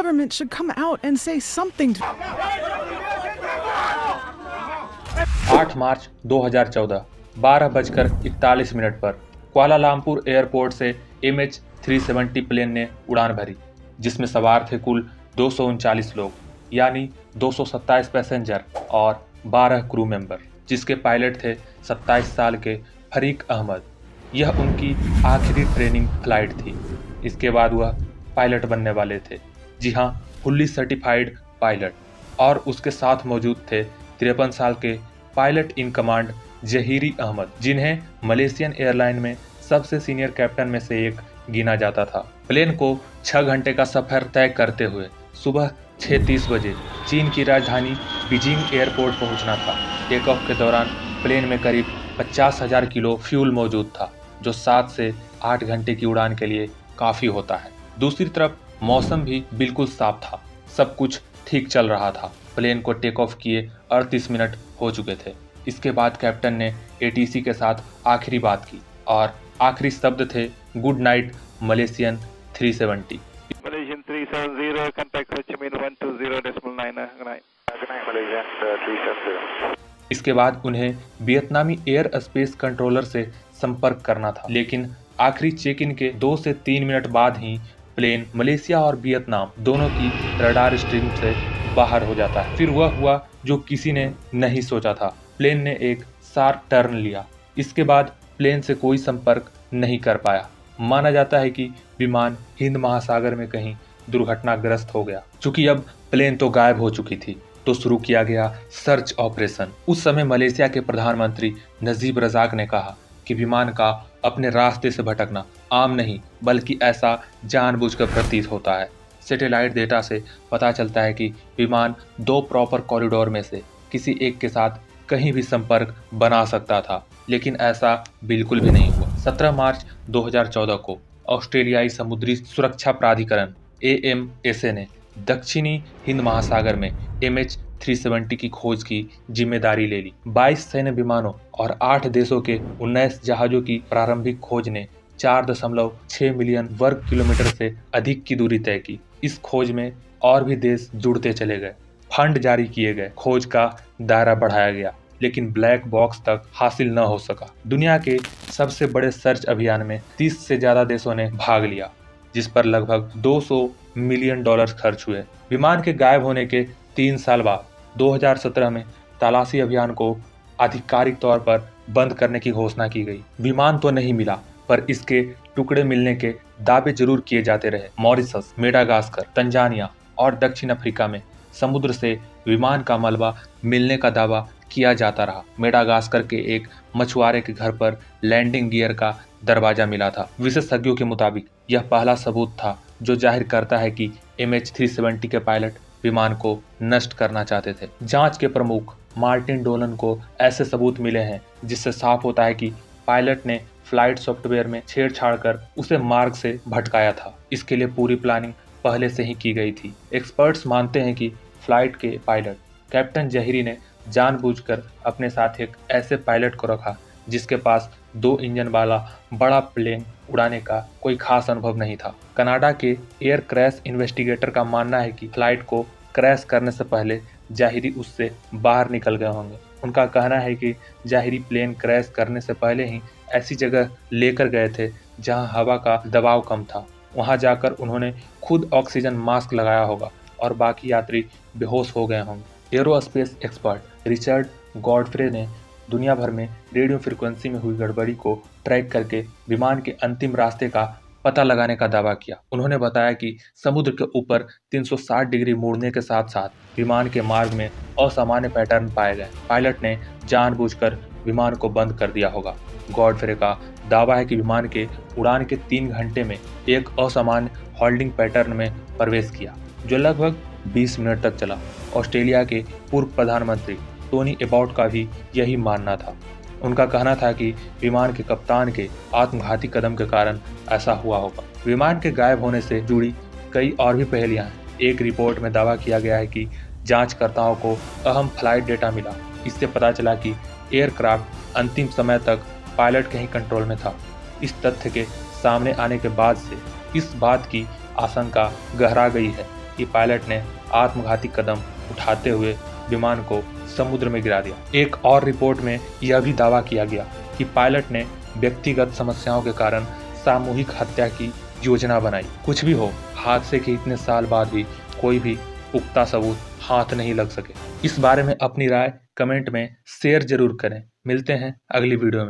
government should come out and say something to 8 मार्च 2014 12:41 पर Kuala Lumpur airport से MH370 plane ने उड़ान भरी, जिसमें सवार थे कुल 239 लोग, यानी 227 पैसेंजर और 12 क्रू मेंबर, जिसके पायलट थे 27 साल के फरीक अहमद। यह उनकी आखिरी ट्रेनिंग फ्लाइट थी। इसके बाद वह पायलट बनने वाले थे। जी हाँ, फुल्ली सर्टिफाइड पायलट। और उसके साथ मौजूद थे 53 साल के पायलट इन कमांड जहीरी अहमद, जिन्हें मलेशियन एयरलाइन में सबसे सीनियर कैप्टन में से एक गिना जाता था। प्लेन को 6 घंटे का सफर तय करते हुए सुबह 6:30 बजे चीन की राजधानी बीजिंग एयरपोर्ट पहुंचना था। टेक ऑफ के दौरान प्लेन में करीब 50,000 किलो फ्यूल मौजूद था, जो 7 से 8 घंटे की उड़ान के लिए काफी होता है। दूसरी तरफ मौसम भी बिल्कुल साफ था, सब कुछ ठीक चल रहा था। प्लेन को टेक ऑफ किए 38 मिनट हो चुके थे। इसके बाद कैप्टन ने ATC के साथ आखिरी बात की और आखिरी शब्द थे good night Malaysian 370। Malaysian 370, contact Ho Chi Minh 120.9. Good night. Good night, Malaysian 370. इसके बाद उन्हें वियतनामी एयर स्पेस कंट्रोलर से संपर्क करना था, लेकिन आखिरी चेक इन के 2 से 3 मिनट बाद ही प्लेन मलेशिया और वियतनाम दोनों की रडार स्ट्रीम से बाहर हो जाता है। फिर वह हुआ जो किसी ने नहीं सोचा था। प्लेन ने एक शार्प टर्न लिया। इसके बाद प्लेन से कोई संपर्क नहीं कर पाया। माना जाता है कि विमान हिंद महासागर में कहीं दुर्घटनाग्रस्त हो गया। चूंकि अब प्लेन तो गायब हो चुकी थी, तो शुरू किया गया सर्च ऑपरेशन। उस समय मलेशिया के प्रधानमंत्री नजीब रजाक ने कहा कि विमान का अपने रास्ते से भटकना आम नहीं, बल्कि ऐसा जानबूझकर प्रतीत होता है। सैटेलाइट डेटा से पता चलता है कि विमान 2 प्रॉपर कॉरिडोर में से किसी एक के साथ कहीं भी संपर्क बना सकता था, लेकिन ऐसा बिल्कुल भी नहीं हुआ। 17 मार्च 2014 को ऑस्ट्रेलियाई समुद्री सुरक्षा प्राधिकरण AMSA ने दक्षिणी हिंद महासागर में MH370 की खोज की जिम्मेदारी ले ली। 22 सैन्य विमानों और 8 देशों के 19 जहाजों की प्रारंभिक खोज ने 4.6 मिलियन वर्ग किलोमीटर से अधिक की दूरी तय की। इस खोज में और भी देश जुड़ते चले गए, फंड जारी किए गए, खोज का दायरा बढ़ाया गया, लेकिन ब्लैक बॉक्स तक हासिल न हो सका। दुनिया के सबसे बड़े सर्च अभियान में 30 से ज्यादा देशों ने भाग लिया, जिस पर लगभग $200 मिलियन खर्च हुए। विमान के गायब होने के 3 साल बाद 2017 में तलाशी अभियान को आधिकारिक तौर पर बंद करने की घोषणा की गई। विमान तो नहीं मिला, पर इसके टुकड़े मिलने के दावे जरूर किए जाते रहे। मॉरिशस, मेडागास्कर, तंजानिया और दक्षिण अफ्रीका में समुद्र से विमान का मलबा मिलने का दावा किया जाता रहा। मेडागास्कर के एक मछुआरे के घर पर लैंडिंग गियर का दरवाजा मिला था। विशेषज्ञों के मुताबिक यह पहला सबूत था जो जाहिर करता है कि MH370 के पायलट विमान को नष्ट करना चाहते थे। जांच के प्रमुख मार्टिन डोलन को ऐसे सबूत मिले हैं जिससे साफ होता है कि पायलट ने फ्लाइट सॉफ्टवेयर में छेड़छाड़ कर उसे मार्ग से भटकाया था। इसके लिए पूरी प्लानिंग पहले से ही की गई थी। एक्सपर्ट्स मानते हैं कि फ्लाइट के पायलट कैप्टन जहीरी ने जानबूझकर अपने साथ एक ऐसे पायलट को रखा जिसके पास 2 इंजन वाला बड़ा प्लेन उड़ाने का कोई खास अनुभव नहीं था। कनाडा के एयर क्रैश इन्वेस्टिगेटर का मानना है कि फ्लाइट को क्रैश करने से पहले जाहिरी उससे बाहर निकल गए होंगे। उनका कहना है कि जाहिरी प्लेन क्रैश करने से पहले ही ऐसी जगह लेकर गए थे जहां हवा का दबाव कम था। वहां जाकर उन्होंने खुद ऑक्सीजन मास्क लगाया होगा और बाकी यात्री बेहोश हो गए होंगे। एरोस्पेस एक्सपर्ट रिचर्ड गॉडफ्रे ने दुनिया भर में रेडियो फ्रीक्वेंसी में हुई गड़बड़ी को ट्रैक करके विमान के अंतिम रास्ते का पता लगाने का दावा किया। उन्होंने बताया कि समुद्र के ऊपर 360 डिग्री मुड़ने के साथ साथ विमान के मार्ग में असामान्य पैटर्न पाए गए। पायलट ने जानबूझकर विमान को बंद कर दिया होगा। गॉडफ्रे का दावा है कि विमान के उड़ान के 3 घंटे में एक असामान्य होल्डिंग पैटर्न में प्रवेश किया, जो लगभग 20 मिनट तक चला। ऑस्ट्रेलिया के पूर्व प्रधानमंत्री टोनी एबॉट का भी यही मानना था। उनका कहना था कि विमान के कप्तान के आत्मघाती कदम के कारण ऐसा हुआ होगा। विमान के गायब होने से जुड़ी कई और भी पहेलियां हैं। एक रिपोर्ट में दावा किया गया है कि जांचकर्ताओं को अहम फ्लाइट डेटा मिला। इससे पता चला कि एयरक्राफ्ट अंतिम समय तक पायलट के ही कंट्रोल में था। इस तथ्य के सामने आने के बाद से इस बात की आशंका गहरा गई है कि पायलट ने आत्मघाती कदम उठाते हुए विमान को समुद्र में गिरा दिया। एक और रिपोर्ट में यह भी दावा किया गया कि पायलट ने व्यक्तिगत समस्याओं के कारण सामूहिक हत्या की योजना बनाई। कुछ भी हो, हादसे के इतने साल बाद भी कोई भी पुख्ता सबूत हाथ नहीं लग सके। इस बारे में अपनी राय कमेंट में शेयर जरूर करें। मिलते हैं अगली वीडियो में।